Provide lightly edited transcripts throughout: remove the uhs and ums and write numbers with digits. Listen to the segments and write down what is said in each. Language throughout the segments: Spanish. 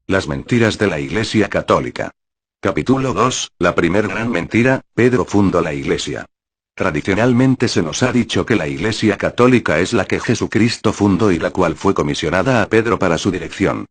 Las mentiras de la Iglesia Católica. Capítulo 2, la primer gran mentira: Pedro fundó la Iglesia. Tradicionalmente se nos ha dicho que la Iglesia Católica es la que Jesucristo fundó y la cual fue comisionada a Pedro para su dirección.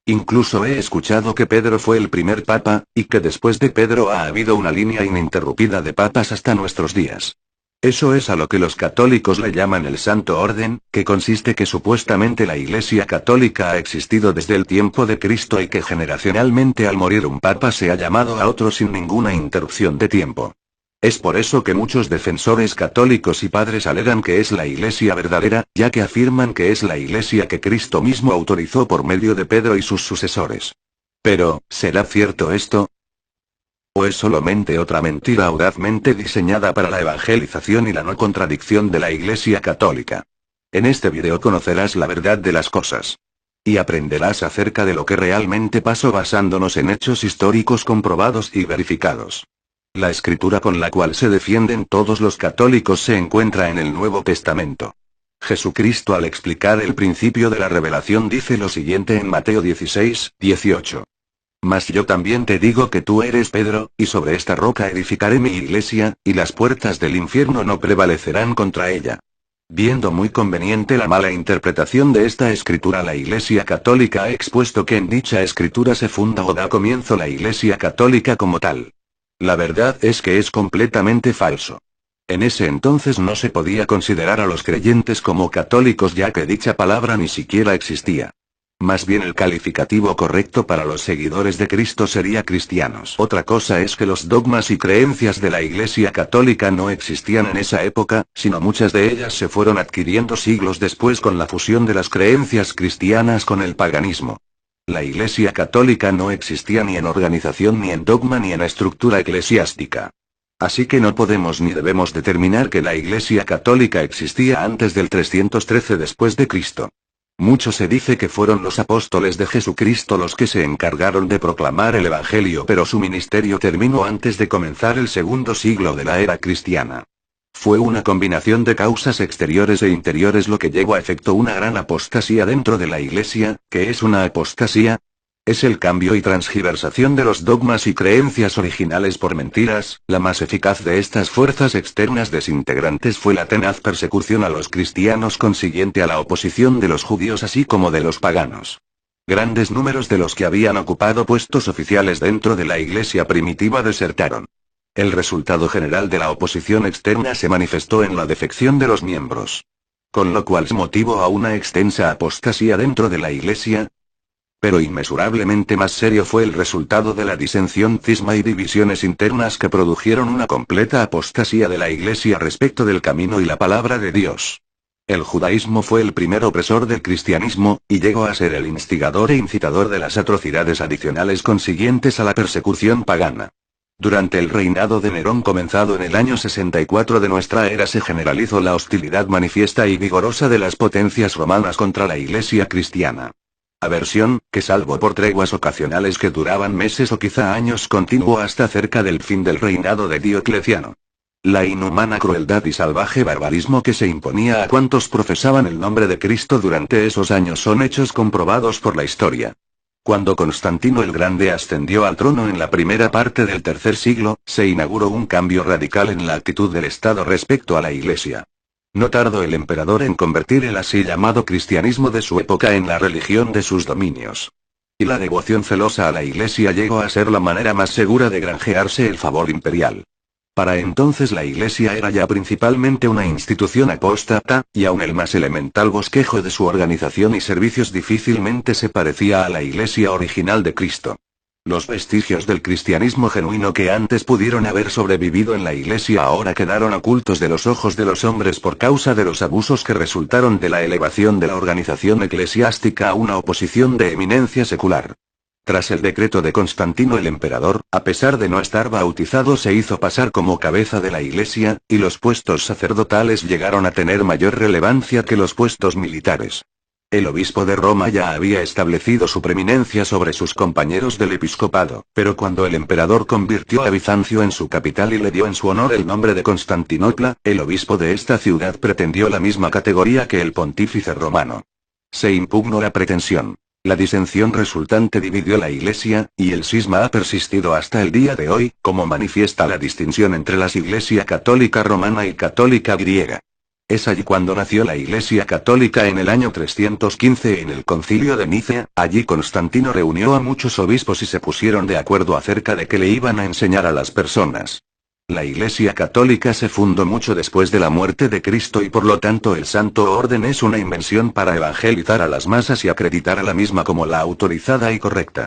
Incluso he escuchado que Pedro fue el primer papa, y que después de Pedro ha habido una línea ininterrumpida de papas hasta nuestros días. Eso es a lo que los católicos le llaman el Santo Orden, que consiste que supuestamente la Iglesia Católica ha existido desde el tiempo de Cristo y que generacionalmente al morir un papa se ha llamado a otro sin ninguna interrupción de tiempo. Es por eso que muchos defensores católicos y padres alegan que es la Iglesia verdadera, ya que afirman que es la Iglesia que Cristo mismo autorizó por medio de Pedro y sus sucesores. Pero, ¿será cierto esto? ¿O es solamente otra mentira audazmente diseñada para la evangelización y la no contradicción de la Iglesia Católica? En este video conocerás la verdad de las cosas. Y aprenderás acerca de lo que realmente pasó basándonos en hechos históricos comprobados y verificados. La escritura con la cual se defienden todos los católicos se encuentra en el Nuevo Testamento. Jesucristo, al explicar el principio de la revelación, dice lo siguiente en Mateo 16, 18. Mas yo también te digo que tú eres Pedro, y sobre esta roca edificaré mi iglesia, y las puertas del infierno no prevalecerán contra ella. Viendo muy conveniente la mala interpretación de esta escritura, la Iglesia Católica ha expuesto que en dicha escritura se funda o da comienzo la Iglesia Católica como tal. La verdad es que es completamente falso. En ese entonces no se podía considerar a los creyentes como católicos, ya que dicha palabra ni siquiera existía. Más bien el calificativo correcto para los seguidores de Cristo sería cristianos. Otra cosa es que los dogmas y creencias de la Iglesia Católica no existían en esa época, sino muchas de ellas se fueron adquiriendo siglos después con la fusión de las creencias cristianas con el paganismo. La Iglesia Católica no existía ni en organización, ni en dogma, ni en estructura eclesiástica. Así que no podemos ni debemos determinar que la Iglesia Católica existía antes del 313 después de Cristo. Mucho se dice que fueron los apóstoles de Jesucristo los que se encargaron de proclamar el Evangelio, pero su ministerio terminó antes de comenzar el segundo siglo de la era cristiana. Fue una combinación de causas exteriores e interiores lo que llevó a efecto una gran apostasía dentro de la Iglesia. ¿Qué es una apostasía? Es el cambio y transgiversación de los dogmas y creencias originales por mentiras. La más eficaz de estas fuerzas externas desintegrantes fue la tenaz persecución a los cristianos consiguiente a la oposición de los judíos así como de los paganos. Grandes números de los que habían ocupado puestos oficiales dentro de la Iglesia primitiva desertaron. El resultado general de la oposición externa se manifestó en la defección de los miembros. Con lo cual se motivó a una extensa apostasía dentro de la Iglesia. Pero inmesurablemente más serio fue el resultado de la disensión, cisma y divisiones internas que produjeron una completa apostasía de la Iglesia respecto del camino y la palabra de Dios. El judaísmo fue el primer opresor del cristianismo, y llegó a ser el instigador e incitador de las atrocidades adicionales consiguientes a la persecución pagana. Durante el reinado de Nerón, comenzado en el año 64 de nuestra era, se generalizó la hostilidad manifiesta y vigorosa de las potencias romanas contra la Iglesia cristiana. Aversión, que salvo por treguas ocasionales que duraban meses o quizá años, continuó hasta cerca del fin del reinado de Diocleciano. La inhumana crueldad y salvaje barbarismo que se imponía a cuantos profesaban el nombre de Cristo durante esos años son hechos comprobados por la historia. Cuando Constantino el Grande ascendió al trono en la primera parte del tercer siglo, se inauguró un cambio radical en la actitud del Estado respecto a la Iglesia. No tardó el emperador en convertir el así llamado cristianismo de su época en la religión de sus dominios. Y la devoción celosa a la Iglesia llegó a ser la manera más segura de granjearse el favor imperial. Para entonces la Iglesia era ya principalmente una institución apóstata, y aun el más elemental bosquejo de su organización y servicios difícilmente se parecía a la Iglesia original de Cristo. Los vestigios del cristianismo genuino que antes pudieron haber sobrevivido en la Iglesia ahora quedaron ocultos de los ojos de los hombres por causa de los abusos que resultaron de la elevación de la organización eclesiástica a una oposición de eminencia secular. Tras el decreto de Constantino el emperador, a pesar de no estar bautizado, se hizo pasar como cabeza de la Iglesia, y los puestos sacerdotales llegaron a tener mayor relevancia que los puestos militares. El obispo de Roma ya había establecido su preeminencia sobre sus compañeros del episcopado, pero cuando el emperador convirtió a Bizancio en su capital y le dio en su honor el nombre de Constantinopla, el obispo de esta ciudad pretendió la misma categoría que el pontífice romano. Se impugnó la pretensión. La disensión resultante dividió la Iglesia, y el cisma ha persistido hasta el día de hoy, como manifiesta la distinción entre las Iglesia católica romana y católica griega. Es allí cuando nació la Iglesia católica en el año 315 en el Concilio de Nicea. Allí Constantino reunió a muchos obispos y se pusieron de acuerdo acerca de qué le iban a enseñar a las personas. La Iglesia católica se fundó mucho después de la muerte de Cristo y por lo tanto el Santo Orden es una invención para evangelizar a las masas y acreditar a la misma como la autorizada y correcta.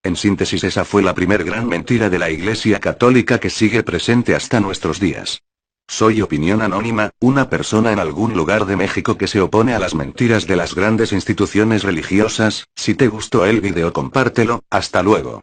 En síntesis, esa fue la primer gran mentira de la Iglesia católica que sigue presente hasta nuestros días. Soy Opinión Anónima, una persona en algún lugar de México que se opone a las mentiras de las grandes instituciones religiosas. Si te gustó el video compártelo, hasta luego.